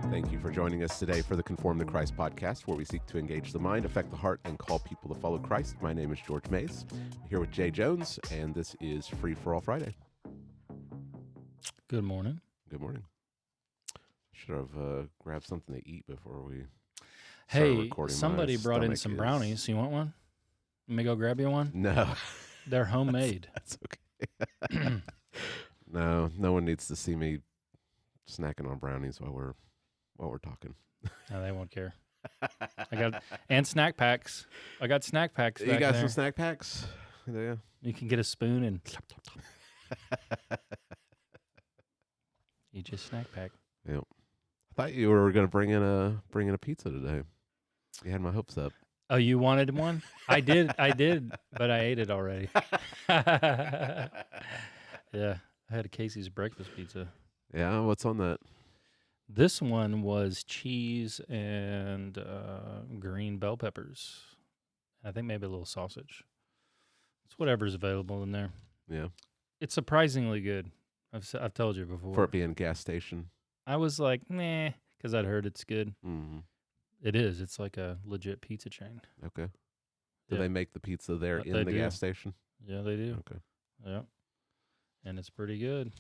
Thank you for joining us today for the Conform to Christ podcast, where we seek to engage the mind, affect the heart, and call people to follow Christ. My name is George Mays. I'm here with Jay Jones, and this is Free for All Friday. Good morning. Good morning. Should have grabbed something to eat before we Hey, recording. somebody brought in some brownies. You want one? Let me go grab you one? No. They're homemade. That's okay. No one needs to see me snacking on brownies while we're talking. No, they won't care. And snack packs. I got snack packs back You got there. some snack packs? Yeah. You can get a spoon and eat your snack pack. Yep. I thought you were going to bring in a pizza today. You had my hopes up. Oh, you wanted one? I did, but I ate it already. Yeah, I had a Casey's breakfast pizza. Yeah, what's on that? This one was cheese and green bell peppers. I think maybe a little sausage. It's whatever's available in there. Yeah. It's surprisingly good. I've told you before. For it being gas station. I was like, nah, because I'd heard it's good. Mm-hmm. It is. It's like a legit pizza chain. Okay. Do Yeah. they make the pizza there in the gas station? Yeah, they do. Okay. Yeah. And it's pretty good.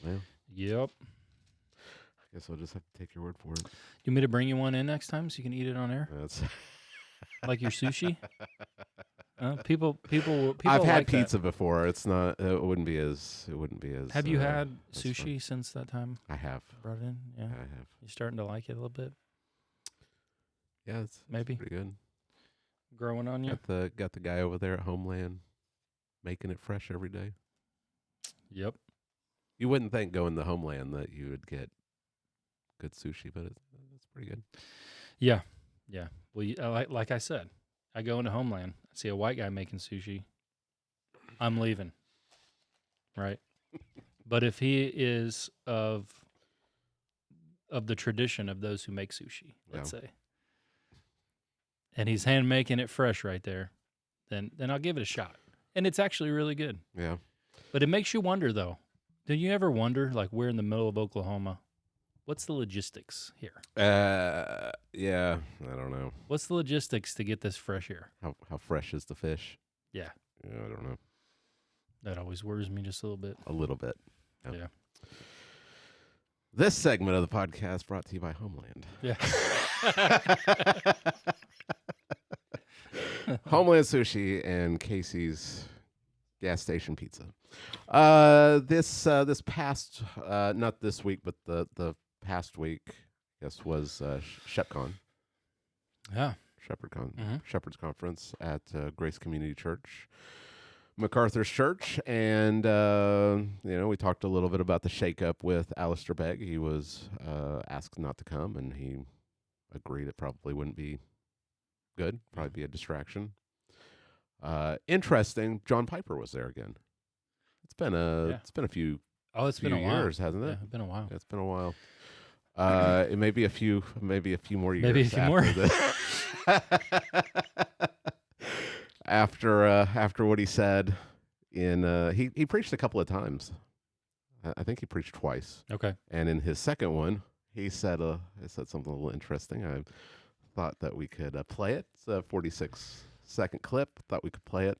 Yeah. Yep. I guess I'll just have to take your word for it. You want me to bring you one in next time so you can eat it on air? That's Like your sushi? People I've had like pizza that. before. It wouldn't be as. Have you had as sushi fun. since that time? I have. Brought it in? Yeah. I have. You starting to like it a little bit? Yeah, it's Maybe. pretty good. Growing on you? Got the guy over there at Homeland making it fresh every day. Yep. You wouldn't think going to Homeland that you would get good sushi, but it's pretty good. Yeah. Yeah. Well, like I said, I go into Homeland, I see a white guy making sushi, I'm leaving. Right? But if he is of the tradition of those who make sushi, let's say, and he's hand making it fresh right there, then I'll give it a shot. And it's actually really good. Yeah. But it makes you wonder, though. Do you ever wonder, like, we're in the middle of Oklahoma, what's the logistics here? Yeah, I don't know. What's the logistics to get this fresh here? How fresh is the fish? Yeah. Yeah, I don't know. That always worries me just a little bit. A little bit. Yep. Yeah. This segment of the podcast brought to you by Homeland. Yeah. Homeland Sushi and Casey's gas station pizza. This past not this week, but the past week, I guess, was ShepCon. Yeah. Shepherd's Conference at Grace Community Church, MacArthur's Church, and we talked a little bit about the shakeup with Alistair Begg. He was asked not to come, and he agreed it probably wouldn't be good, probably be a distraction. Interesting. John Piper was there again. It's been a few. Oh, it's been a while. Years, hasn't it? Yeah, it's been a while. It's been a while. It may be a few more years. Maybe a few more. After what he said he preached a couple of times. I think he preached twice. Okay. And in his second one, he said something a little interesting. I thought that we could play it. It's a 46-second clip. Thought we could play it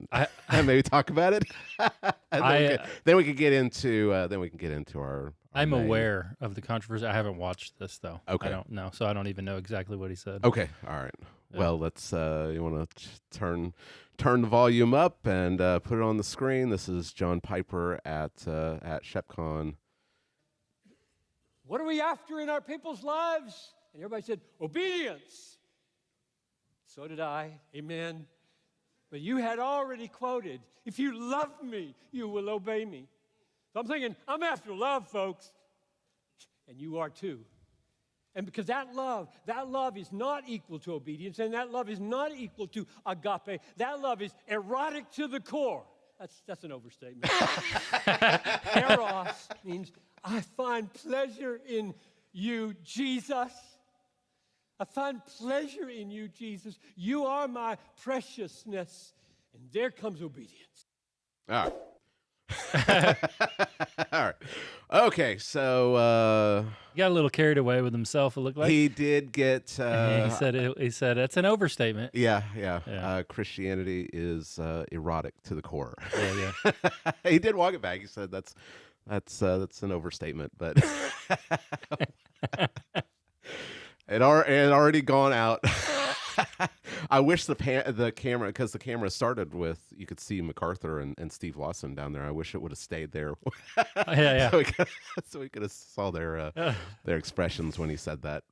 and maybe talk about it. Then we could get into our I'm main. aware of the controversy. I haven't watched this though. Okay. I don't know, so I don't even know exactly what he said. Okay. All right. Yeah. Well, let's. You want to turn the volume up and put it on the screen. This is John Piper at ShepCon. What are we after in our people's lives? And everybody said, obedience. So did I. Amen. But you had already quoted, if you love me, you will obey me. So I'm thinking, I'm after love, folks. And you are too. And because that love is not equal to obedience, and that love is not equal to agape. That love is erotic to the core. That's an overstatement. Eros means I find pleasure in you, Jesus. I find pleasure in you, Jesus. You are my preciousness. And there comes obedience. All All right. Okay, so He got a little carried away with himself. It looked like he did get. he said. He said it's an overstatement. Yeah. Yeah. Christianity is erotic to the core. Yeah. He did walk it back. He said that's an overstatement, but it already gone out. I wish the camera, because the camera started with, you could see MacArthur and Steve Lawson down there. I wish it would have stayed there. Yeah. So we could have saw their expressions when he said that.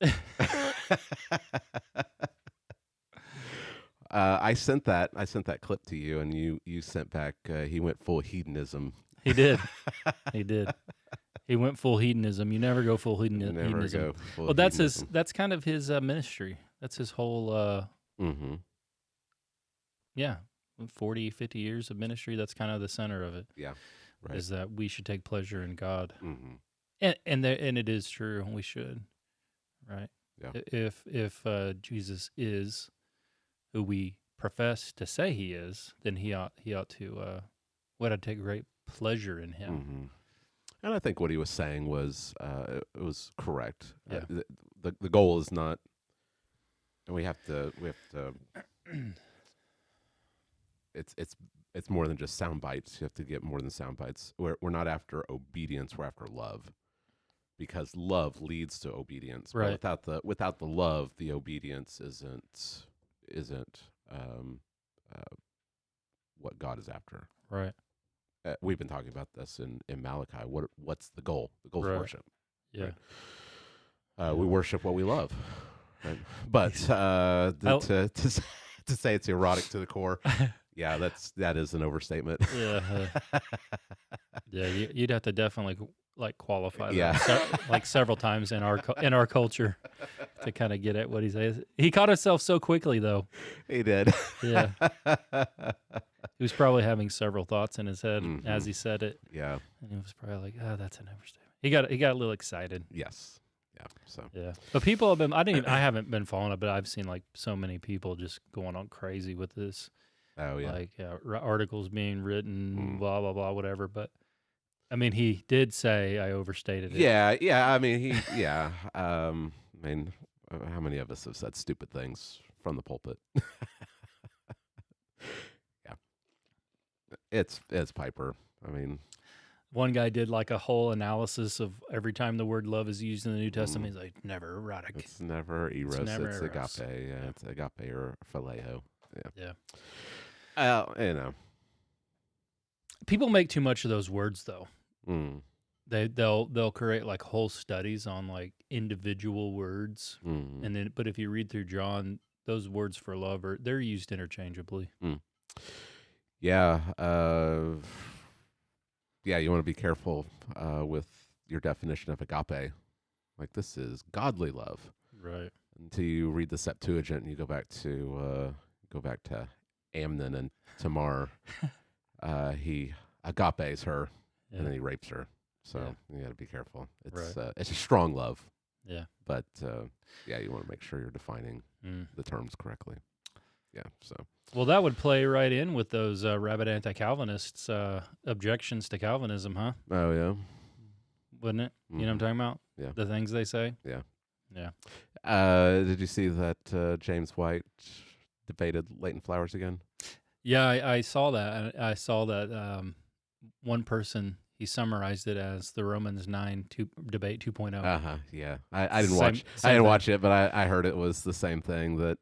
I sent that clip to you, and you sent back. He went full hedonism. He did. He went full hedonism. You never go full hedonism. Never go full Well, that's hedonism. that's kind of his ministry. That's his whole Mm-hmm. 40, 50 years of ministry. That's kind of the center of it. Yeah, right. Is that we should take pleasure in God. Mm-hmm. And it is true. We should, right? Yeah. If Jesus is who we profess to say he is, then he ought to take great pleasure in him. Mm-hmm. And I think what he was saying was it was correct. Yeah. The goal is not, and we have to. It's more than just sound bites. You have to get more than sound bites. We're not after obedience. We're after love, because love leads to obedience. Right. But without the love, the obedience isn't what God is after. Right. We've been talking about this in Malachi. What's the goal? The goal is Right. worship. Yeah. Right? We worship what we love. Right? But to say it's erotic to the core, yeah, that is an overstatement. Yeah. Yeah. You'd have to definitely qualify that Yeah. several times in our culture to kind of get at what he says. He caught himself so quickly though. He did. Yeah. He was probably having several thoughts in his head Mhm. as he said it. Yeah. And he was probably like, "Oh, that's an overstatement." He got a little excited. Yes. Yeah. So. Yeah. But people have been. I haven't been following it, but I've seen like so many people just going on crazy with this. Oh yeah. Like articles being written, Mm. blah blah blah, whatever. But I mean, he did say I overstated it. Yeah. Yeah. I mean, Yeah. I mean, how many of us have said stupid things from the pulpit? Yeah. It's Piper. I mean. One guy did like a whole analysis of every time the word love is used in the New Testament. He's like, never erotic. It's never eros. never It's eros. agape. Yeah, Yeah. it's agape or phileo. Yeah. You know. People make too much of those words though. Mm, They'll create like whole studies on like individual words, mm, and then but if you read through John, those words for love they're used interchangeably. yeah. Yeah. You want to be careful with your definition of agape. Like, this is godly love. Right. Until you read the Septuagint and you go back to Amnon and Tamar. He agapes her. Yeah. And then he rapes her. So Yeah. you got to be careful. It's Right. it's a strong love, Yeah. but yeah, you want to make sure you're defining Mm. the terms correctly. Yeah. So Well, that would play right in with those rabid anti-Calvinists' objections to Calvinism, huh? oh yeah, Wouldn't it? You know what I'm Mhm. talking about? Yeah. The things they say? Yeah. Yeah. Did you see that James White debated Leighton Flowers again? Yeah, I saw that. I saw that one person, he summarized it as the Romans 9 debate 2.0. Yeah. I didn't Same- watch. same I didn't thing. watch it, but I heard it was the same thing, that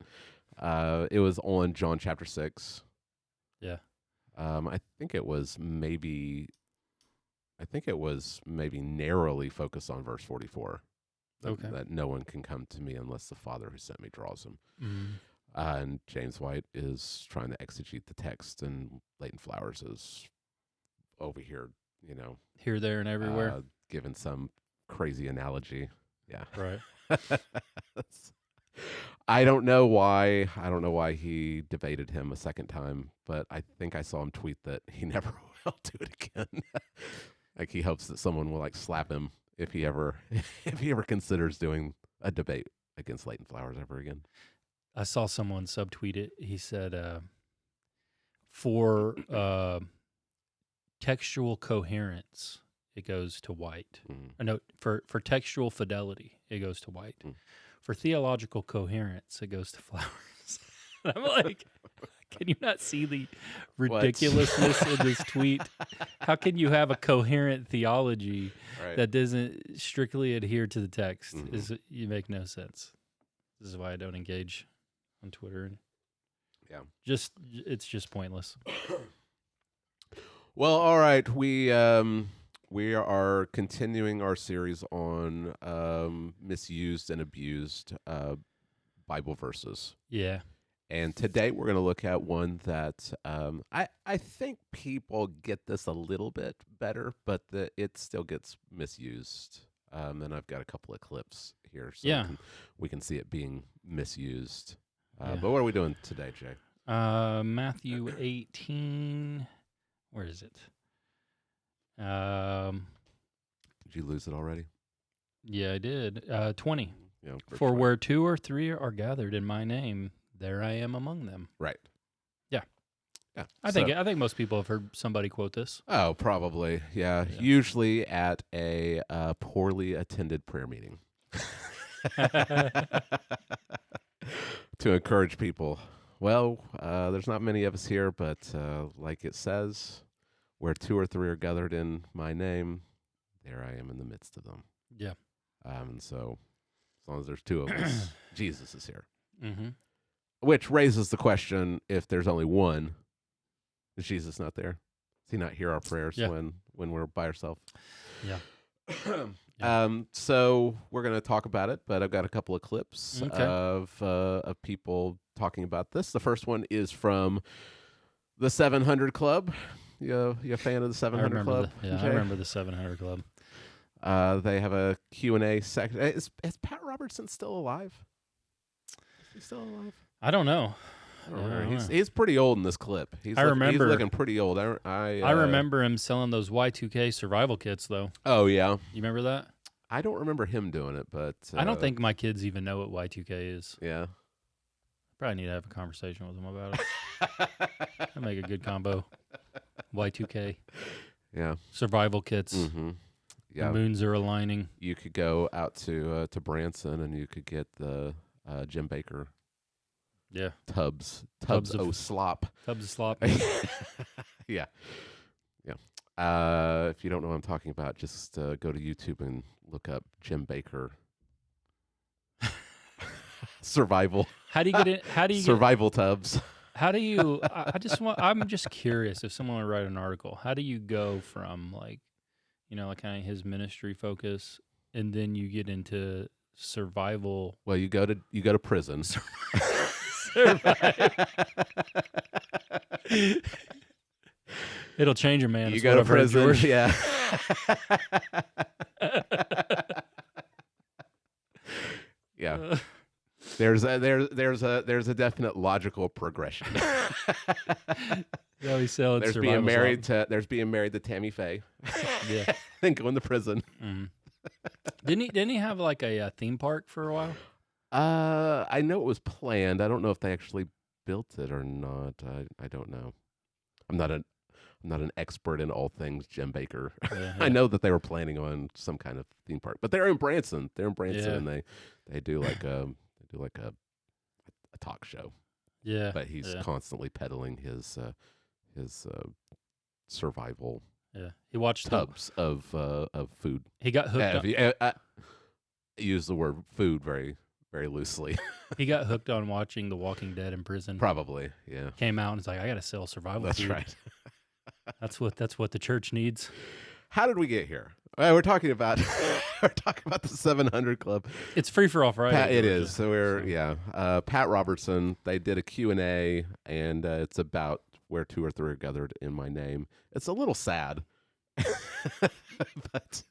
it was on John chapter 6. Yeah. I think it was maybe narrowly focused on verse 44. Okay. That no one can come to me unless the Father who sent me draws him. Mm. And James White is trying to exegete the text, and Leighton Flowers is over here, Here, there, and everywhere. giving some crazy analogy. Yeah. Right. I don't know why he debated him a second time, but I think I saw him tweet that he never will do it again. Like, he hopes that someone will slap him if he ever considers doing a debate against Leighton Flowers ever again. I saw someone subtweet it. He said, for textual coherence, it goes to white. No, for textual fidelity, it goes to white. For theological coherence, it goes to flowers. I'm like, can you not see the ridiculousness in this tweet? How can you have a coherent theology that doesn't strictly adhere to the text? You make no sense. This is why I don't engage on Twitter. It's just pointless. Well, all right. We are continuing our series on misused and abused Bible verses. Yeah. And today we're going to look at one that I think people get this a little bit better, but it still gets misused. And I've got a couple of clips here so we can see it being misused. But what are we doing today, Jay? Matthew 18. Where is it? Did you lose it already? Yeah, I did. 20. Yeah, For where 2 or 3 are gathered in my name, there I am among them. Right. Yeah. Yeah. I think most people have heard somebody quote this. Oh, probably. Yeah. Usually at a poorly attended prayer meeting. To encourage people. Well, there's not many of us here, but like it says, where 2 or 3 are gathered in my name, there I am in the midst of them. Yeah. And so as long as there's 2 of us, Jesus is here. Mm-hmm. Which raises the question, if there's only one, is Jesus not there? Does he not hear our prayers when we're by ourselves? Yeah. So we're going to talk about it, but I've got a couple of clips of people talking about this. The first one is from the 700 Club. You a fan of the 700 Club? I remember the 700 Club. They have a Q&A section. Is Pat Robertson still alive? Is he still alive? I don't know. I don't remember. He's pretty old in this clip. He's looking pretty old. I remember him selling those Y2K survival kits, though. Oh, yeah. You remember that? I don't remember him doing it, but... I don't think my kids even know what Y2K is. Yeah. Probably need to have a conversation with them about it. That'd make a good combo. Y2K. Yeah. Survival kits. Mm-hmm. Yeah. The moons are aligning. You could go out to Branson and you could get the Jim Baker tubs of slop. Tubs of slop. Yeah. If you don't know what I'm talking about, just go to YouTube and look up Jim Baker survival. How do you get it? How do you survival tubs? How do you? I'm just curious if someone would write an article. How do you go from like kind of his ministry focus, and then you get into survival? Well, you go to prison. It'll change a man. You go to prison, yeah. Yeah. There's a definite logical progression. Yeah, we sell. There's being married to Tammy Faye. Yeah. Then going to prison. Mm. Didn't he have like a theme park for a while? I know it was planned. I don't know if they actually built it or not. I don't know. I'm not an expert in all things Jim Baker. Yeah. I know that they were planning on some kind of theme park, but they're in Branson. And they do like a talk show. Yeah. But he's constantly peddling his survival. Yeah. He watched tubs of food. He got hooked. I use the word food very, very loosely. He got hooked on watching The Walking Dead in prison. Probably, yeah. Came out and was like, I got to sell survival That's food. right. That's what the church needs. How did we get here? We're talking about the 700 Club. It's Free for All Friday. It is. So Pat Robertson. They did a Q&A, and it's about where 2 or 3 are gathered in my name. It's a little sad, but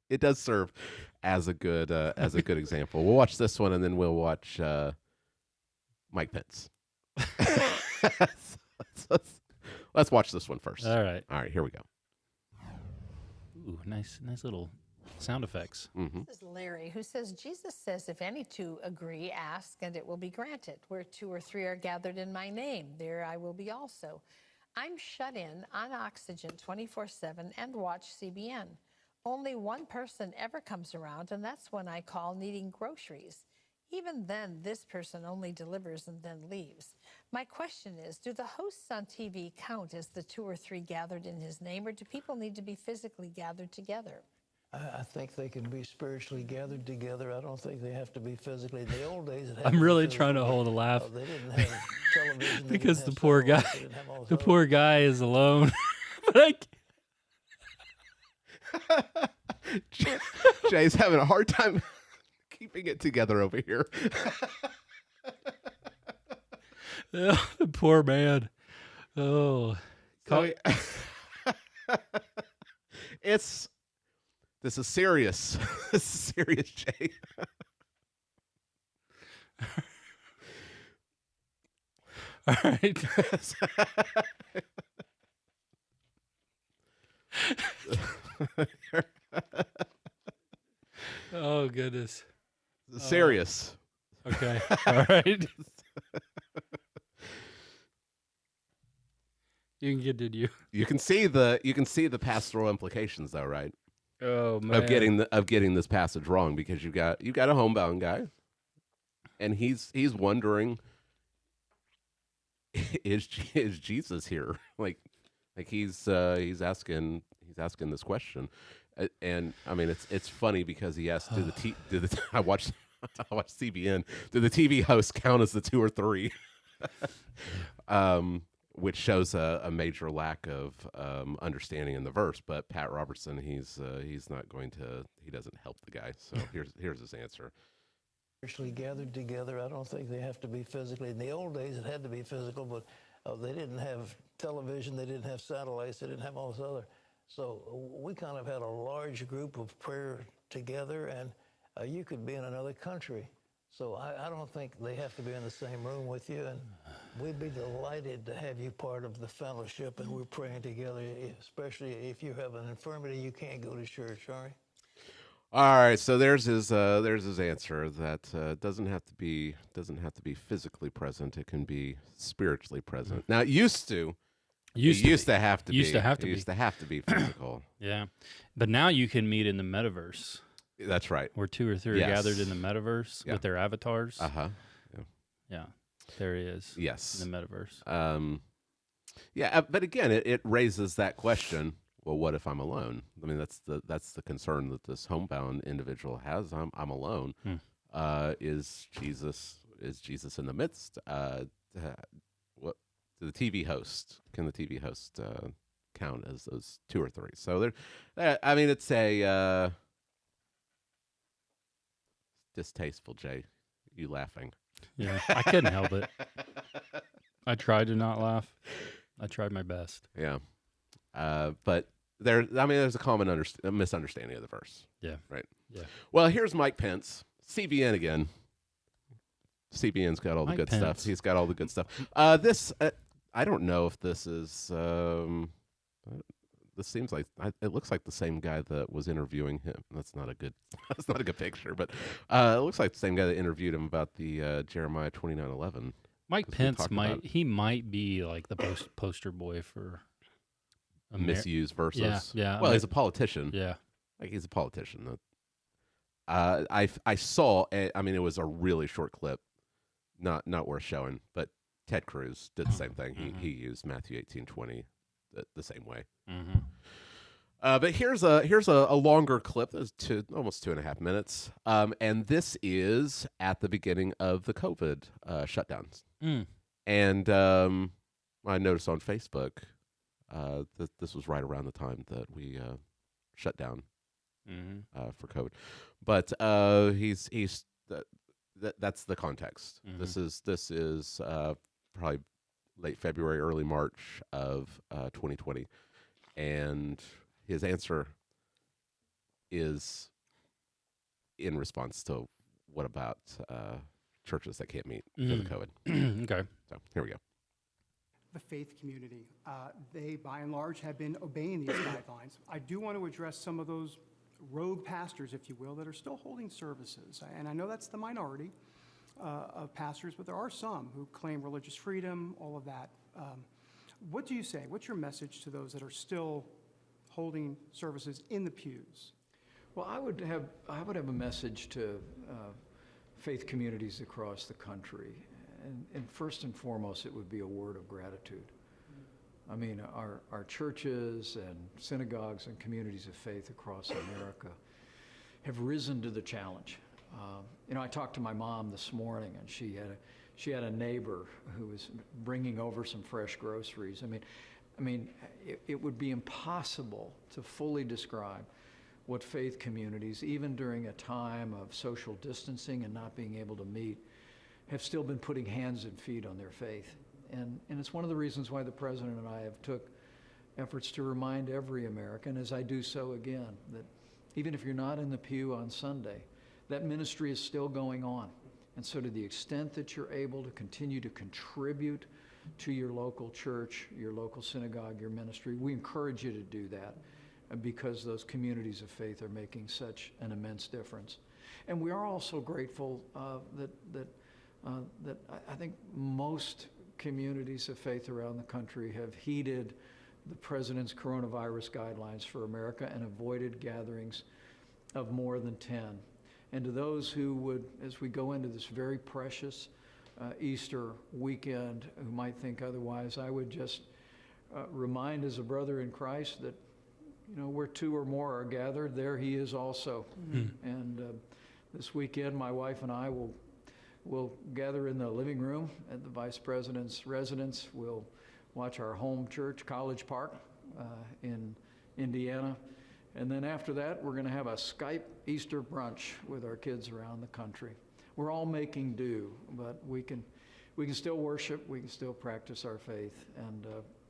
it does serve as a good example. We'll watch this one, and then we'll watch Mike Pence. Let's watch this one first. All right. Here we go. Ooh, nice little sound effects. Mm-hmm. This is Larry, who says, Jesus says, if any two agree, ask, and it will be granted. Where 2 or 3 are gathered in my name, there I will be also. I'm shut in on oxygen 24/7 and watch CBN. Only one person ever comes around, and that's when I call needing groceries. Even then, this person only delivers and then leaves. My question is, do the hosts on TV count as the 2 or 3 gathered in his name, or do people need to be physically gathered together? I think they can be spiritually gathered together. I don't think they have to be physically. In the old days, it had I'm to be really physical, trying to but, hold a laugh they didn't have television. They because didn't the have poor guy, satellites, they didn't have all this the other- poor guy is alone. But I Jay's having a hard time keeping it together over here. oh, the poor man. Oh, So this is serious. This is serious, Jay. all right. Oh goodness. Serious. Okay. All right. You can continue. You can see the pastoral implications, though, right? Oh man. Of getting this passage wrong, because you got a homebound guy, and he's wondering, is Jesus here? like he's asking this question, and I mean it's funny because he asked, I watched CBN. Do the TV hosts count as the 2 or 3? Which shows a major lack of understanding in the verse. But Pat Robertson, he's not going to. He doesn't help the guy. So here's his answer. Spiritually gathered together. I don't think they have to be physically. In the old days, it had to be physical, but they didn't have television. They didn't have satellites. They didn't have all this other. So we kind of had a large group of prayer together, and you could be in another country. So I don't think they have to be in the same room with you, and we'd be delighted to have you part of the fellowship, and we're praying together, especially if you have an infirmity, you can't go to church, all right? All right, so there's his answer that doesn't have to be physically present. It can be spiritually present. Now it used to have to be physical. Yeah. But now you can meet in the metaverse. That's right. Where 2 or 3 are Yes. gathered in the metaverse with their avatars. Uh-huh. Yeah. There he is. Yes. In the metaverse. But again, it raises that question. Well, what if I'm alone? I mean, that's the concern that this homebound individual has. I'm alone. Is Jesus in the midst? What the TV host? Can the TV host count as those 2 or 3? So there. I mean, it's a distasteful. Jay, you laughing? Yeah. I couldn't help it. I tried to not laugh. I tried my best. Yeah. But there's a common misunderstanding of the verse. Yeah. Right. Yeah. Well, here's Mike Pence, CBN again. CBN's got all the Mike good Pence. stuff. He's got all the good stuff. This I don't know if this is. This seems like it looks like the same guy that was interviewing him. That's not a good. That's not a good picture, but it looks like the same guy that interviewed him about the Jeremiah 29:11. Mike 'Cause we Pence talked might about be like the poster boy for misused verses. Yeah. Well, he's a politician. Yeah. Like he's a politician. I saw. I mean, it was a really short clip, not worth showing. But Ted Cruz did the same thing. He used Matthew 18:20 the same way. Mm-hmm. But here's a longer clip. That's almost 2.5 minutes. And this is at the beginning of the COVID shutdowns. And I noticed on Facebook that this was right around the time that we shut down for COVID. But that's the context. This is probably late February, early March of 2020, and his answer is in response to what about churches that can't meet because of COVID. Okay. So here we go. The faith community. They, by and large, have been obeying these guidelines. I do want to address some of those rogue pastors, if you will, that are still holding services. And I know that's the minority of pastors, but there are some who claim religious freedom, all of that. What do you say? What's your message to those that are still holding services in the pews? Well, I would have a message to faith communities across the country, and first and foremost, it would be a word of gratitude. I mean, our churches and synagogues and communities of faith across America have risen to the challenge. I talked to my mom this morning, and she had a neighbor who was bringing over some fresh groceries. I mean, it would be impossible to fully describe what faith communities, even during a time of social distancing and not being able to meet, have still been putting hands and feet on their faith. And it's one of the reasons why the President and I have took efforts to remind every American, as I do so again, that even if you're not in the pew on Sunday, that ministry is still going on. And so to the extent that you're able to continue to contribute to your local church, your local synagogue, your ministry, we encourage you to do that, because those communities of faith are making such an immense difference. And we are also grateful that I think most communities of faith around the country have heeded the President's coronavirus guidelines for America and avoided gatherings of more than 10. And to those who would, as we go into this very precious Easter weekend, who might think otherwise, I would just remind as a brother in Christ that, where two or more are gathered, there he is also. Mm-hmm. And this weekend, my wife and I will gather in the living room at the Vice President's residence. We'll watch our home church, College Park, in Indiana. And then after that, we're going to have a Skype Easter brunch with our kids around the country. We're all making do, but we can still worship, we can still practice our faith,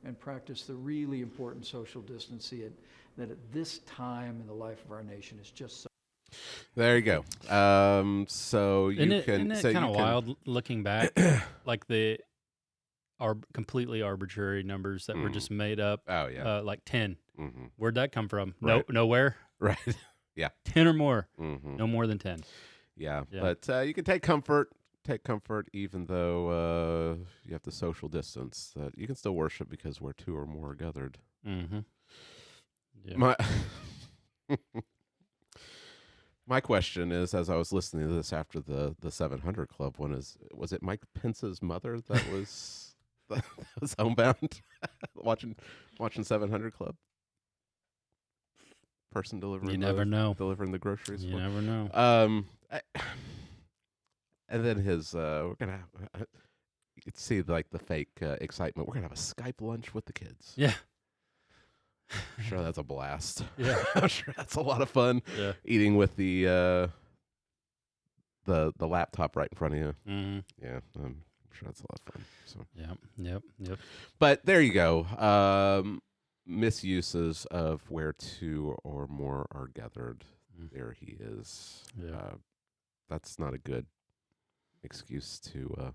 and practice the really important social distancing that at this time in the life of our nation is just so. There you go. So you Isn't it kind of wild looking back, like completely arbitrary numbers that were just made up? Oh yeah, like 10. Mm-hmm. Where'd that come from? Right. Nowhere. Right. Yeah. 10 or more. Mm-hmm. No more than 10. Yeah. But you can take comfort, even though you have to social distance. That you can still worship because where two or more are gathered. Mm-hmm. My Yeah. my question is, as I was listening to this after the 700 Club one, was it Mike Pence's mother that was that was homebound watching 700 Club? Person delivering. You never know. Delivering the groceries. You never know. And then his we're gonna you could see like the fake excitement. We're gonna have a Skype lunch with the kids. Yeah. I'm sure that's a blast. Yeah. I'm sure that's a lot of fun. Yeah. Eating with the laptop right in front of you. Mm-hmm. Yeah, I'm sure that's a lot of fun. So. Yep. But there you go. Misuses of where two or more are gathered. There he is. Yeah. That's not a good excuse to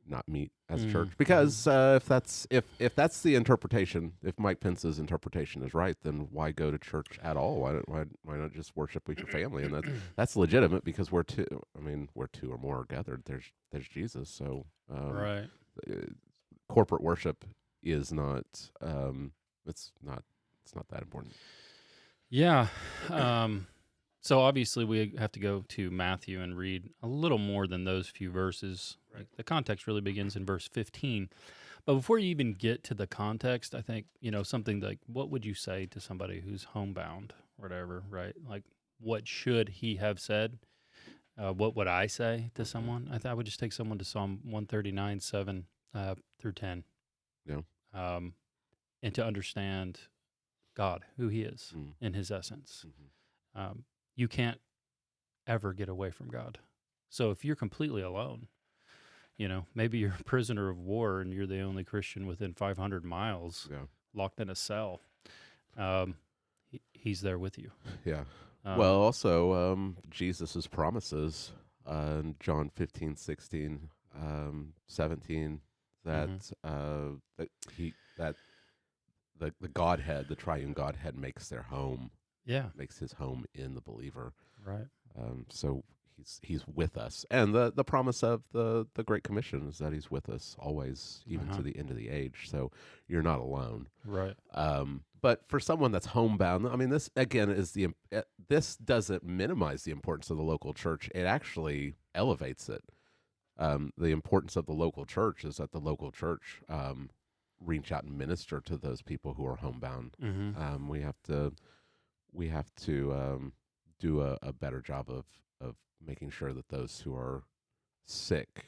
not meet as a church, because if that's the interpretation, if Mike Pence's interpretation is right, then why go to church at all? Why not just worship with your family? And that's legitimate, because where two or more are gathered, there's Jesus. So Right. Corporate worship is not it's not that important. Yeah. So obviously we have to go to Matthew and read a little more than those few verses. Right. Like, the context really begins in verse 15. But before you even get to the context, I think, something like, what would you say to somebody who's homebound or whatever, right? Like, what should he have said? What would I say to someone? I would just take someone to Psalm 139, 7 through 10. Yeah. And to understand God, who he is in his essence. Mm-hmm. You can't ever get away from God. So if you're completely alone, maybe you're a prisoner of war and you're the only Christian within 500 miles, locked in a cell, he's there with you. Yeah. Well, also, Jesus' promises in John 15, 16, 17, that the Godhead, the triune Godhead, makes their home. Yeah. Makes his home in the believer. Right. So he's with us, and the promise of the Great Commission is that he's with us always, even to the end of the age. So you're not alone. Right. But for someone that's homebound, I mean, this again is this doesn't minimize the importance of the local church. It actually elevates it. The importance of the local church is that the local church reach out and minister to those people who are homebound. Mm-hmm. We have to do a better job of making sure that those who are sick,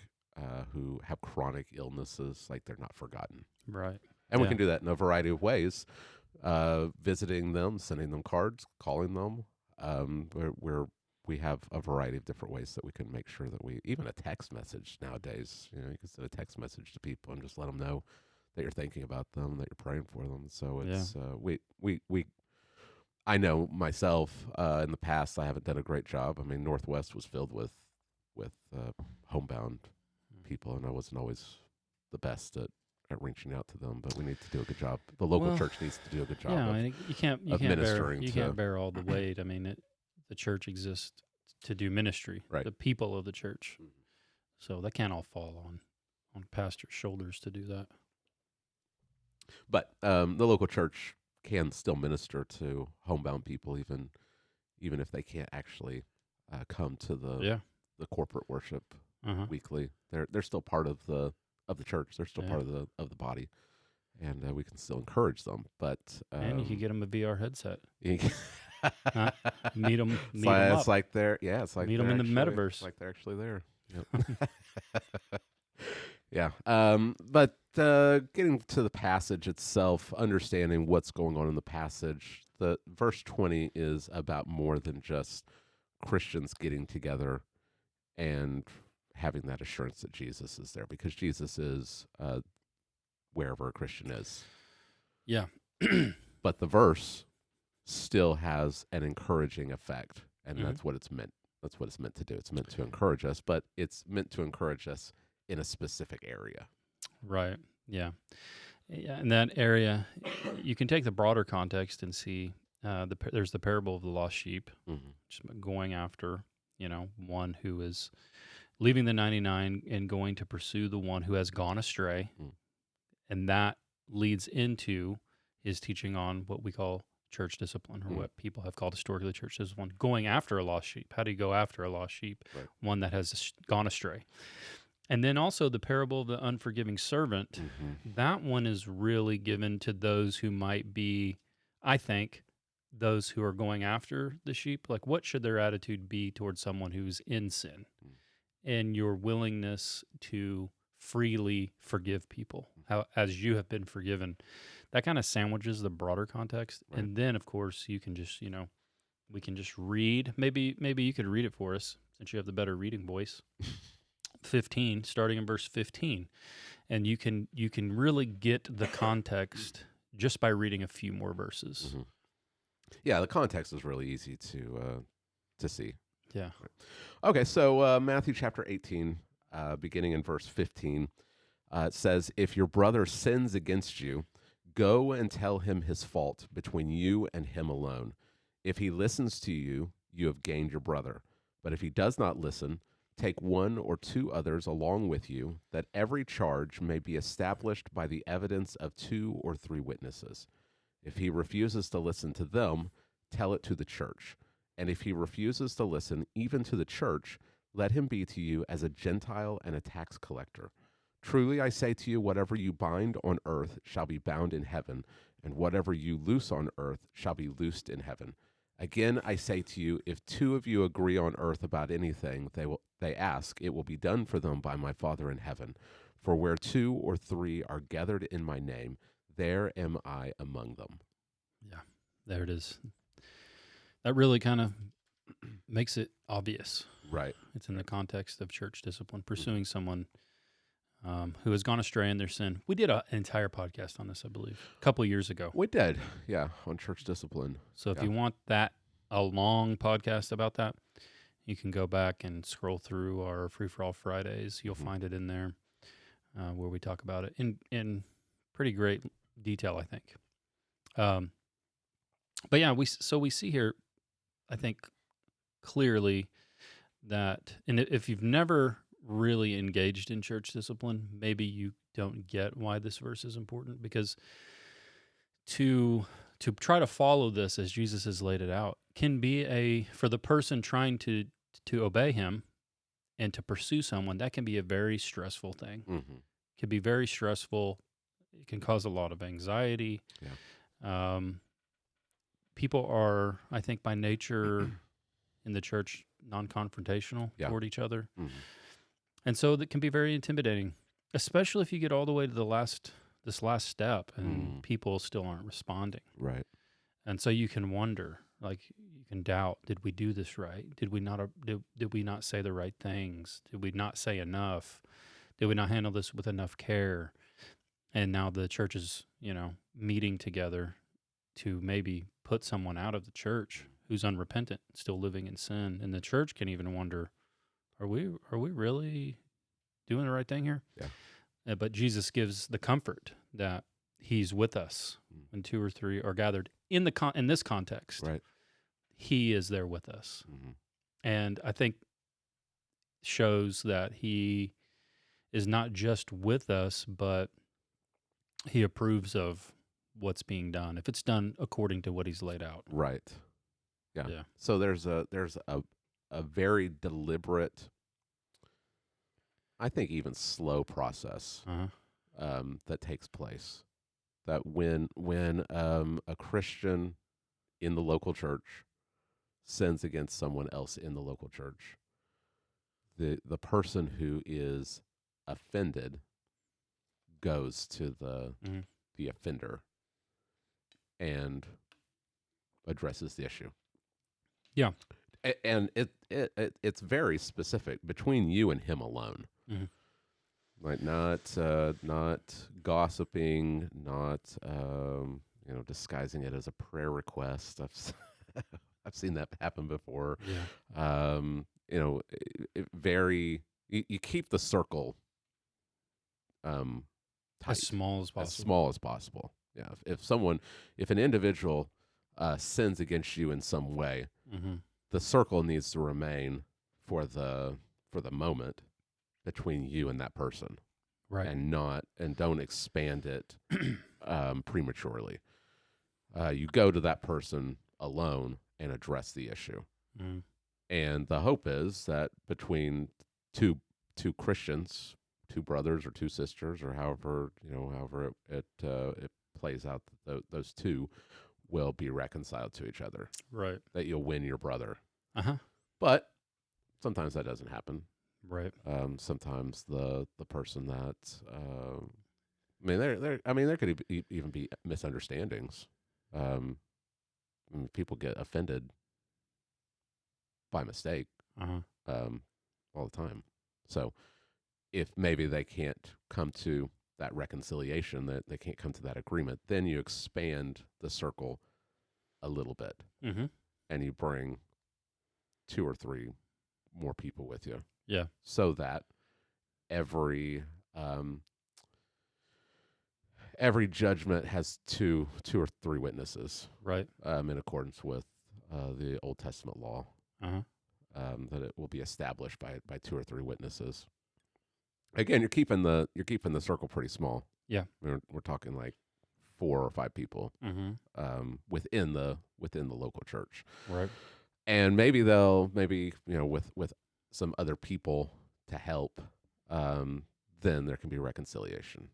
who have chronic illnesses, like they're not forgotten. Right. And we Yeah. can do that in a variety of ways, visiting them, sending them cards, calling them. We have a variety of different ways that we can make sure that even a text message nowadays, you can send a text message to people and just let them know that you're thinking about them, that you're praying for them. So it's, I know myself, in the past, I haven't done a great job. I mean, Northwest was filled with homebound people, and I wasn't always the best at reaching out to them, but we need to do a good job. The local church needs to do a good job. Yeah, I mean, you can't bear all the weight. I mean, the church exists to do ministry. Right. The people of the church. So that can't all fall on pastors' shoulders to do that. But the local church can still minister to homebound people, even if they can't actually come to the corporate worship weekly. They're still part of the church. They're still part of the body, and we can still encourage them. But and you can get them a VR headset. You Huh? Meet them. It's like they're it's like meet them in the metaverse. It's like they're actually there. Yep. Yeah. But getting to the passage itself, understanding what's going on in the passage, the verse 20 is about more than just Christians getting together and having that assurance that Jesus is there, because Jesus is wherever a Christian is. Yeah. But the verse still has an encouraging effect, and that's what it's meant. That's what it's meant to do. It's meant to encourage us, but it's meant to encourage us in a specific area. Right. Yeah. Yeah. In that area, you can take the broader context and see there's the parable of the lost sheep, just going after, one who is leaving the 99 and going to pursue the one who has gone astray. And that leads into his teaching on what we call church discipline, or what people have called historically church discipline, going after a lost sheep. How do you go after a lost sheep? Right. One that has gone astray. And then also the parable of the unforgiving servant. That one is really given to those who might be, I think, those who are going after the sheep. Like, what should their attitude be towards someone who's in sin? And your willingness to freely forgive people, as you have been forgiven. That kind of sandwiches the broader context. Right. And then, of course, you can just, we can just read. Maybe you could read it for us, since you have the better reading voice. 15, starting in verse 15. And you can really get the context just by reading a few more verses. Yeah, the context is really easy to see. Yeah. Okay, so Matthew chapter 18, beginning in verse 15, it says, "If your brother sins against you, go and tell him his fault between you and him alone. If he listens to you, you have gained your brother. But if he does not listen, take one or two others along with you, that every charge may be established by the evidence of 2 or 3 witnesses. If he refuses to listen to them, tell it to the church. And if he refuses to listen even to the church, let him be to you as a Gentile and a tax collector. Truly I say to you, whatever you bind on earth shall be bound in heaven, and whatever you loose on earth shall be loosed in heaven. Again, I say to you, if 2 of you agree on earth about anything they ask, it will be done for them by my Father in heaven. For where 2 or 3 are gathered in my name, there am I among them." Yeah, there it is. That really kind of makes it obvious. Right. It's in the context of church discipline, pursuing someone who has gone astray in their sin. We did an entire podcast on this, I believe, a couple of years ago. We did, yeah, on church discipline. So if you want a long podcast about that, you can go back and scroll through our Free for All Fridays. You'll find it in there where we talk about it in pretty great detail, I think. But yeah, we see here, I think, clearly that, and if you've never really engaged in church discipline, maybe you don't get why this verse is important, because to try to follow this as Jesus has laid it out can be for the person trying to obey him and to pursue someone, that can be a very stressful thing. Mm-hmm. It can be very stressful. It can cause a lot of anxiety. Yeah. People are, I think, by nature in the church non-confrontational Yeah. toward each other. Mm-hmm. And so that can be very intimidating, especially if you get all the way to this last step and people still aren't responding. Right. And so you can wonder, like, you can doubt, did we do this right? Did we not say the right things? Did we not say enough? Did we not handle this with enough care? And now the church is, meeting together to maybe put someone out of the church who's unrepentant, still living in sin. And the church can even wonder, are we really doing the right thing here? Yeah. But Jesus gives the comfort that he's with us when two or three are gathered in this context. Right. He is there with us. Mm-hmm. And I think shows that he is not just with us, but he approves of what's being done, if it's done according to what he's laid out. Right. Yeah. Yeah. So there's a very deliberate, I think even slow process that takes place. That when a Christian in the local church sins against someone else in the local church, the person who is offended goes to the offender and addresses the issue. Yeah. And it's very specific between you and him alone. Mm-hmm. Like not gossiping, not disguising it as a prayer request. I've seen that happen before. Yeah. You keep the circle tight, As small as possible. as small as possible. Yeah. If an individual sins against you in some way, the circle needs to remain for the moment between you and that person, Right. and don't expand it prematurely. You go to that person alone and address the issue. And the hope is that between two Christians, two brothers or two sisters, or however it plays out, those two will be reconciled to each other. Right. That you'll win your brother. Uh-huh. But sometimes that doesn't happen. Right. Sometimes the person that there could even be misunderstandings. People get offended by mistake all the time. So if maybe they can't come to that reconciliation, that they can't come to that agreement, then you expand the circle a little bit, and you bring 2 or 3 more people with you. Yeah. So that every judgment has two or three witnesses, Right. in accordance with the Old Testament law. That it will be established by 2 or 3 witnesses. Again, you're keeping the circle pretty small. Yeah. We're talking like 4 or 5 people within the local church. Right. And maybe with some other people to help, then there can be reconciliation.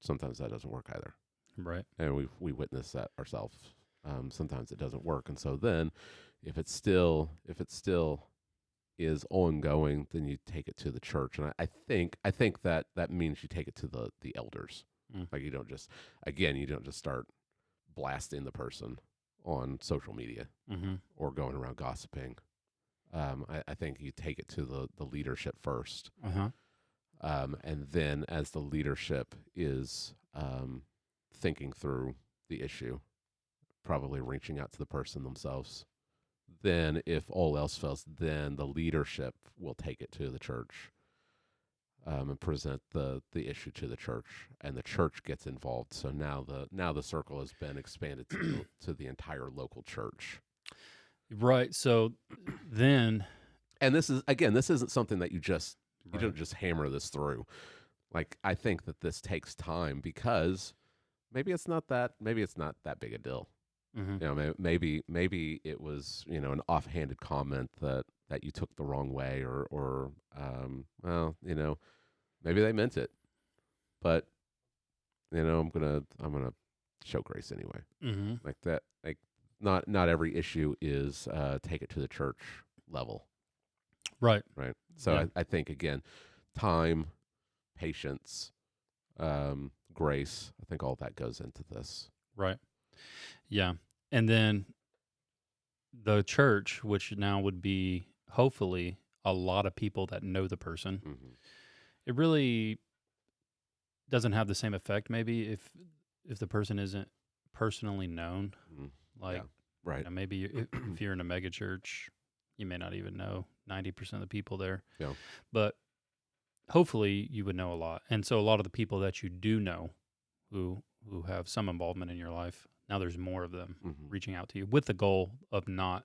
Sometimes that doesn't work either. Right. And we witness that ourselves. Sometimes it doesn't work, and so then if it still is ongoing, then you take it to the church. And I think that means you take it to the elders. Like you don't just start blasting the person on social media or going around gossiping. I think you take it to the leadership first. And then as the leadership is thinking through the issue, probably reaching out to the person themselves, then if all else fails, then the leadership will take it to the church and present the issue to the church, and the church gets involved. So now the circle has been expanded to the entire local church. Right. So then, And this isn't something that you right. don't just hammer this through. Like, I think that this takes time because maybe it's not that big a deal. Hmm. You know, maybe it was, an offhanded comment that you took the wrong way, or well, maybe they meant it, but I'm gonna show grace anyway. Hmm. Like that, like not every issue is take it to the church level, Right. right? So Yeah. I think, again, time, patience, grace. I think all that goes into this. Right. Yeah. And then the church, which now would be hopefully a lot of people that know the person, Mm-hmm. it really doesn't have the same effect maybe if the person isn't personally known. Mm-hmm. Like, Right. maybe if you're in a mega church, you may not even know 90% of the people there. Yeah. But hopefully you would know a lot. And so a lot of the people that you do know who have some involvement in your life, now there's more of them Mm-hmm. reaching out to you with the goal of not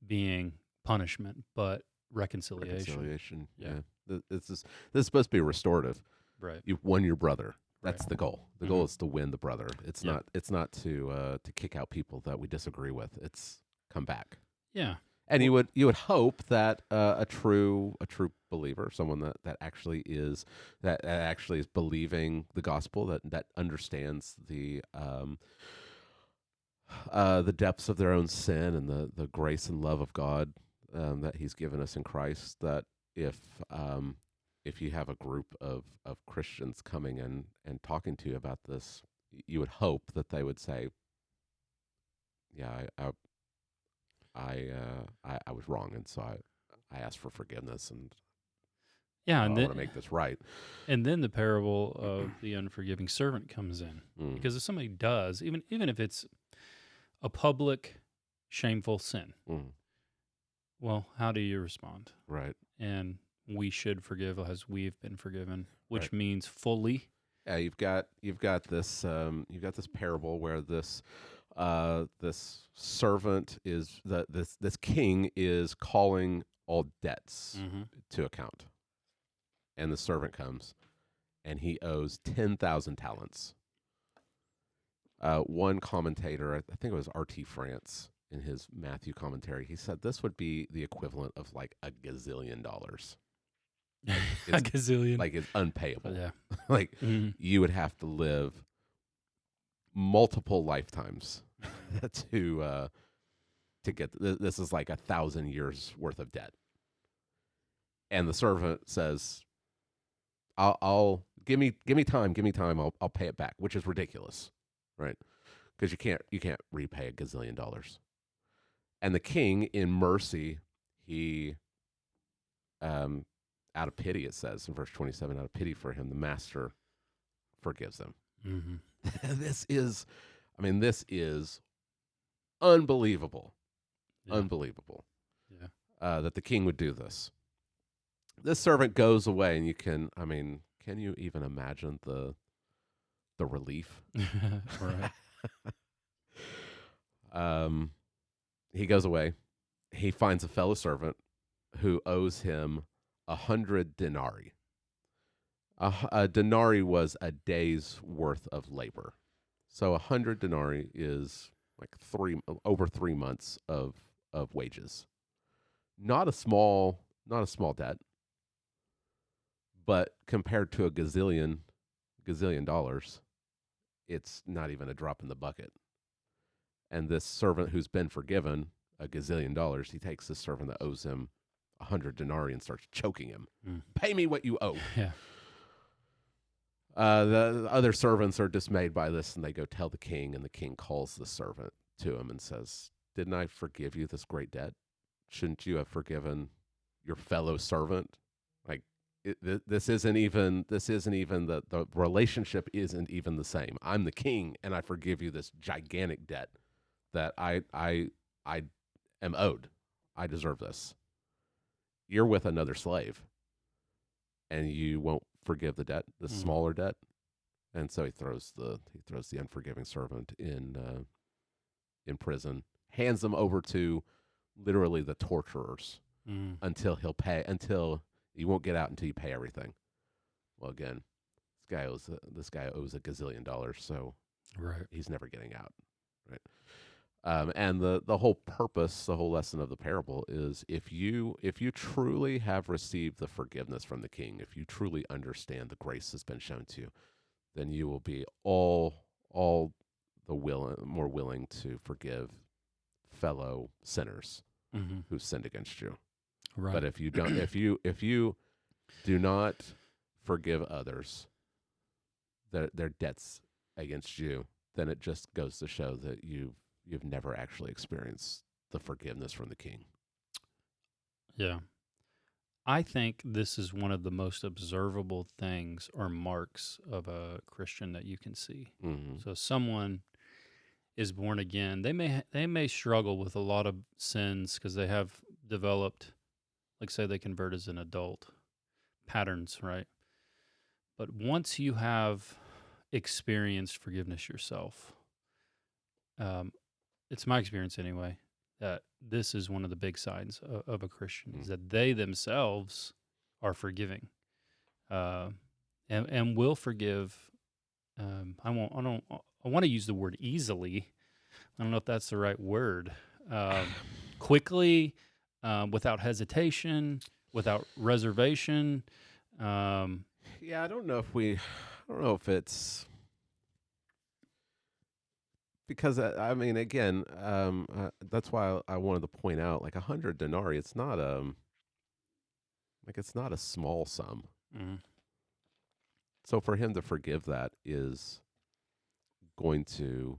being punishment, but reconciliation. Reconciliation. Yeah. Yeah. This is supposed to be restorative. Right. You've won your brother. That's Right. the goal. The Mhm. goal is to win the brother. It's Yep. not to kick out people that we disagree with. It's come back. Yeah. And you would hope that a true believer, someone that actually is believing the gospel, that understands the depths of their own sin and the grace and love of God that He's given us in Christ. That if you have a group of Christians coming in and talking to you about this, you would hope that they would say, "Yeah, I was wrong, and so I asked for forgiveness, and Yeah. I And want to then, make this right." the parable of the unforgiving servant comes in. Mm. Because if somebody does, even if it's a public shameful sin, Mm. well, how do you respond? Right. And we should forgive as we've been forgiven, which Right. means fully. Yeah, you've got this parable where this servant is this king is calling all debts Mm-hmm. to account, and the servant comes, and he owes 10,000 talents. One commentator, I think it was R.T. France, in his Matthew commentary, he said this would be the equivalent of like $1 gazillion. A It's gazillion. like it's unpayable. Yeah. Like Mhm. you would have to live multiple lifetimes to get this is like 1,000 years worth of debt. And the servant says, "I'll give me time, I'll pay it back," which is ridiculous, right? Because you can't repay $1 gazillion. And the king, in mercy, he out of pity, it says in verse 27, out of pity for him, the master forgives him. Mhm. This is unbelievable. Yeah. Unbelievable. Yeah. That the king would do this. This servant goes away, and can you even imagine the relief? Right. He goes away. He finds a fellow servant who owes him 100 denarii. A denarii was a day's worth of labor. So 100 denarii is like over 3 months of wages. Not a small debt, but compared to $1 gazillion dollars, it's not even a drop in the bucket. And this servant who's been forgiven $1 gazillion dollars, he takes this servant that owes him 100 denarii and starts choking him. Mm. Pay me what you owe. Yeah. The other servants are dismayed by this, and they go tell the king, and the king calls the servant to him and says, "Didn't I forgive you this great debt? Shouldn't you have forgiven your fellow servant?" Like, this isn't even the relationship isn't even the same. I'm the king, and I forgive you this gigantic debt that I am owed. I deserve this. You're with another slave, and you won't forgive the debt, the smaller debt. And so he throws the unforgiving servant in prison, hands him over to literally the torturers Mm. until you won't get out until you pay everything. Well, again, this guy owes $1 gazillion, so Right. he's never getting out, right? And the whole purpose, the whole lesson of the parable is if you truly have received the forgiveness from the King, if you truly understand the grace that's been shown to you, then you will be all more willing to forgive fellow sinners Mm-hmm. who sinned against you. Right. But if you don't, if you do not forgive others their debts against you, then it just goes to show that you've never actually experienced the forgiveness from the King. Yeah. I think this is one of the most observable things or marks of a Christian that you can see. Mm-hmm. So someone is born again. They may struggle with a lot of sins because they have developed, like say they convert as an adult, patterns, right? But once you have experienced forgiveness yourself, it's my experience anyway, that this is one of the big signs of a Christian is that they themselves are forgiving, and will forgive. I want to use the word easily. I don't know if that's the right word. Quickly, without hesitation, without reservation. Yeah, I don't know if it's because I mean, again, that's why I wanted to point out, like 100 denarii. It's not it's not a small sum. Mm-hmm. So for him to forgive that is going to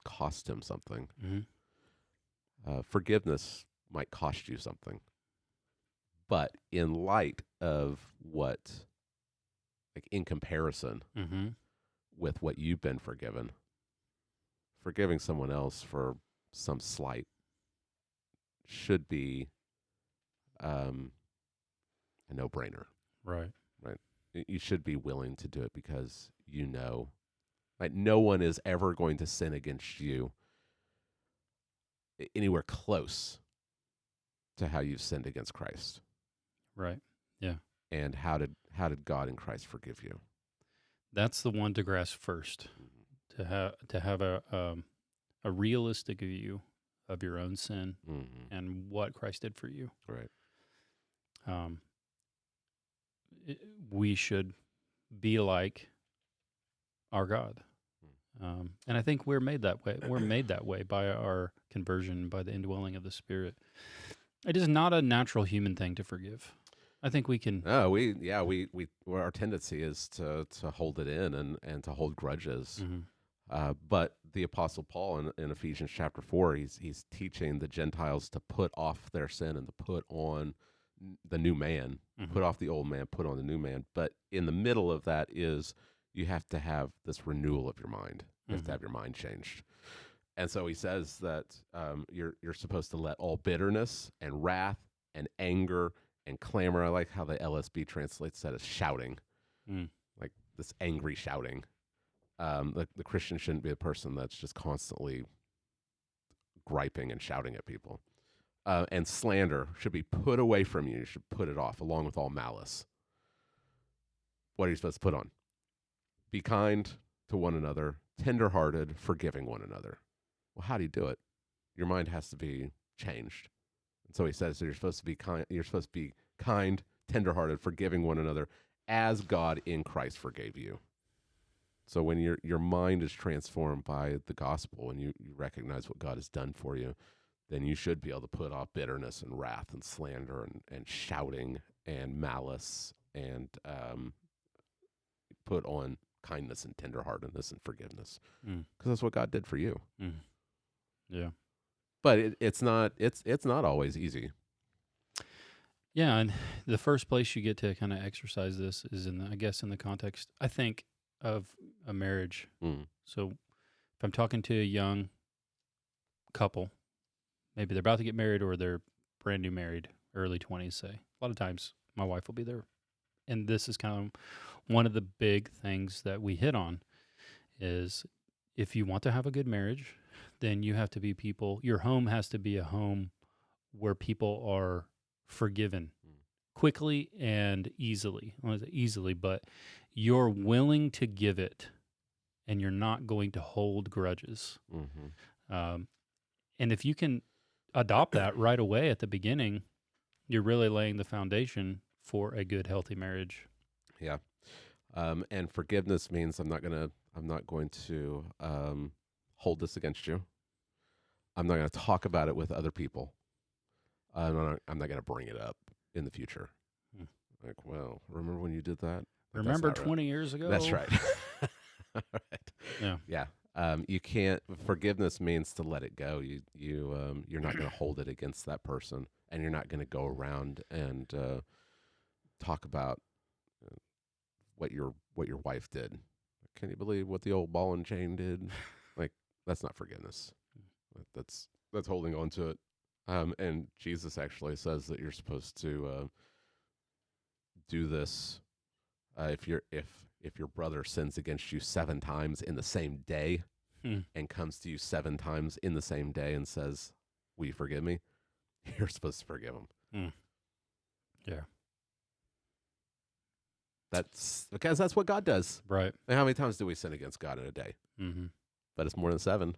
cost him something. Mm-hmm. Forgiveness might cost you something, but in light of what, like in comparison Mm-hmm. with what you've been forgiven, forgiving someone else for some slight should be a no-brainer. Right. You should be willing to do it because like no one is ever going to sin against you anywhere close to how you've sinned against Christ. Right. Yeah. And how did God in Christ forgive you? That's the one to grasp first. To have a realistic view of your own sin Mm-hmm. and what Christ did for you. Right. We should be like our God. And I think we're made that way. We're made that way by our conversion, by the indwelling of the Spirit. It is not a natural human thing to forgive. I think we can. No, our tendency is to hold it in and to hold grudges. Mm-hmm. But the Apostle Paul in Ephesians chapter 4, he's teaching the Gentiles to put off their sin and to put on the new man, Mm-hmm. put off the old man, put on the new man. But in the middle of that is you have to have this renewal of your mind. You have to have your mind changed. And so he says that you're supposed to let all bitterness and wrath and anger and clamor. I like how the LSB translates that as shouting, like this angry shouting. The Christian shouldn't be a person that's just constantly griping and shouting at people. And slander should be put away from you. You should put it off, along with all malice. What are you supposed to put on? Be kind to one another, tender-hearted, forgiving one another. Well, how do you do it? Your mind has to be changed. And so he says that you're supposed to be kind. You're supposed to be kind, tender-hearted, forgiving one another, as God in Christ forgave you. So when your mind is transformed by the gospel and you recognize what God has done for you, then you should be able to put off bitterness and wrath and slander and shouting and malice and put on kindness and tenderheartedness and forgiveness, because that's what God did for you. Yeah. But it's not always easy. Yeah, and the first place you get to kind of exercise this is in the context, I think, of a marriage. So if I'm talking to a young couple, maybe they're about to get married or they're brand new married, early 20s, say. A lot of times my wife will be there. And this is kind of one of the big things that we hit on is if you want to have a good marriage, then you have to be people, your home has to be a home where people are forgiven quickly and easily. I want to say easily, but you're willing to give it, and you're not going to hold grudges. Mm-hmm. And if you can adopt that right away at the beginning, you're really laying the foundation for a good, healthy marriage. Yeah. And forgiveness means I'm not going to hold this against you. I'm not going to talk about it with other people. I'm not going to bring it up in the future. Hmm. Like, well, remember when you did that? Like, Remember that's not 20 years ago? That's right. Right. Yeah. Yeah. You can't. Forgiveness means to let it go. You're not going to hold it against that person, and you're not going to go around and talk about what your wife did. Can you believe what the old ball and chain did? Like, that's not forgiveness. That's holding on to it. And Jesus actually says that you're supposed to do this if your brother sins against you 7 times in the same day and comes to you 7 times in the same day and says, "Will you forgive me?" You're supposed to forgive him. Yeah. That's because that's what God does. Right. And how many times do we sin against God in a day? Mm-hmm. But it's more than 7.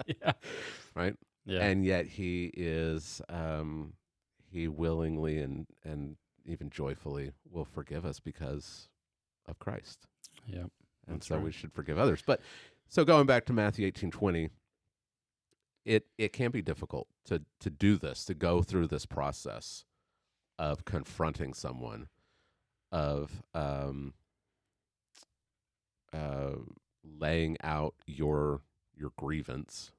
Yeah. Right? Yeah. And yet he is he willingly and even joyfully will forgive us because of Christ. Yeah. And That's so right. we should forgive others. But so going back to Matthew 18:20, it can be difficult to do this, to go through this process of confronting someone, of laying out your grievance.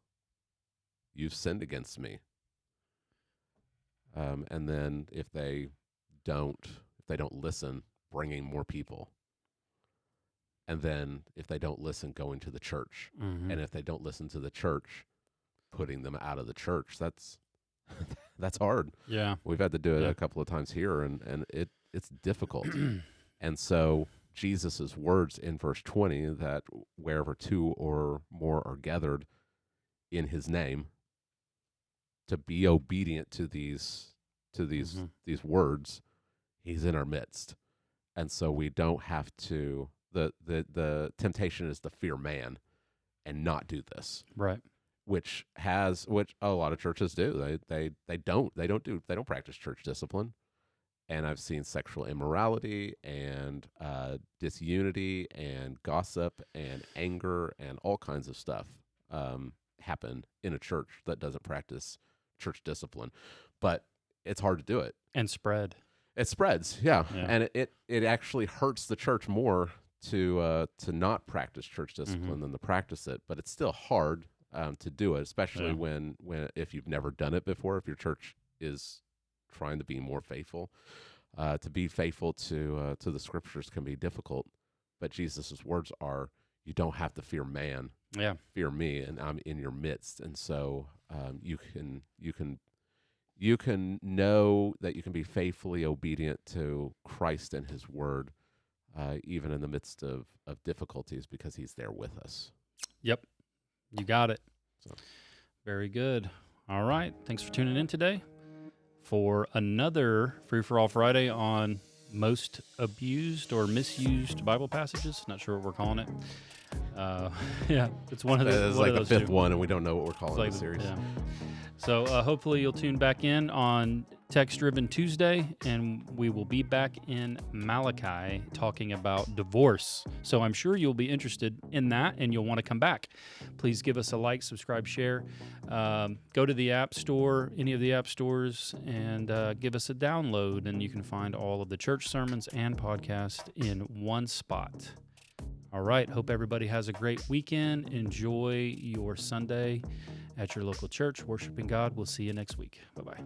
You've sinned against me. And then if they don't listen, bringing more people. And then if they don't listen, going to the church. Mm-hmm. And if they don't listen to the church, putting them out of the church. That's hard. Yeah. We've had to do it Yeah. a couple of times here, and it's difficult. And so Jesus's words in verse 20 that wherever 2 or more are gathered in his name, to be obedient to these these words, he's in our midst. And so we don't have to the temptation is to fear man and not do this. Right. Which a lot of churches do. They don't practice church discipline. And I've seen sexual immorality and disunity and gossip and anger and all kinds of stuff happen in a church that doesn't practice church discipline. But it's hard to do it. And spread. It spreads, yeah. Yeah. And it actually hurts the church more to not practice church discipline than to practice it. But it's still hard to do it, especially when if you've never done it before, if your church is trying to be more faithful. To be faithful to the scriptures can be difficult, but Jesus' words are, you don't have to fear man. Yeah. Fear me, and I'm in your midst. And so you can know that you can be faithfully obedient to Christ and his word, even in the midst of difficulties, because he's there with us. Yep. You got it. So. Very good. All right. Thanks for tuning in today for another Free for All Friday on most abused or misused Bible passages. Not sure what we're calling it. Yeah, it's one of the. It's like the 5th one, and we don't know what we're calling the series. Yeah. So hopefully you'll tune back in on Text Driven Tuesday, and we will be back in Malachi talking about divorce. So I'm sure you'll be interested in that, and you'll want to come back. Please give us a like, subscribe, share. Go to the App Store, any of the app stores, and give us a download, and you can find all of the church sermons and podcast in one spot. All right. Hope everybody has a great weekend. Enjoy your Sunday at your local church, worshiping God. We'll see you next week. Bye-bye.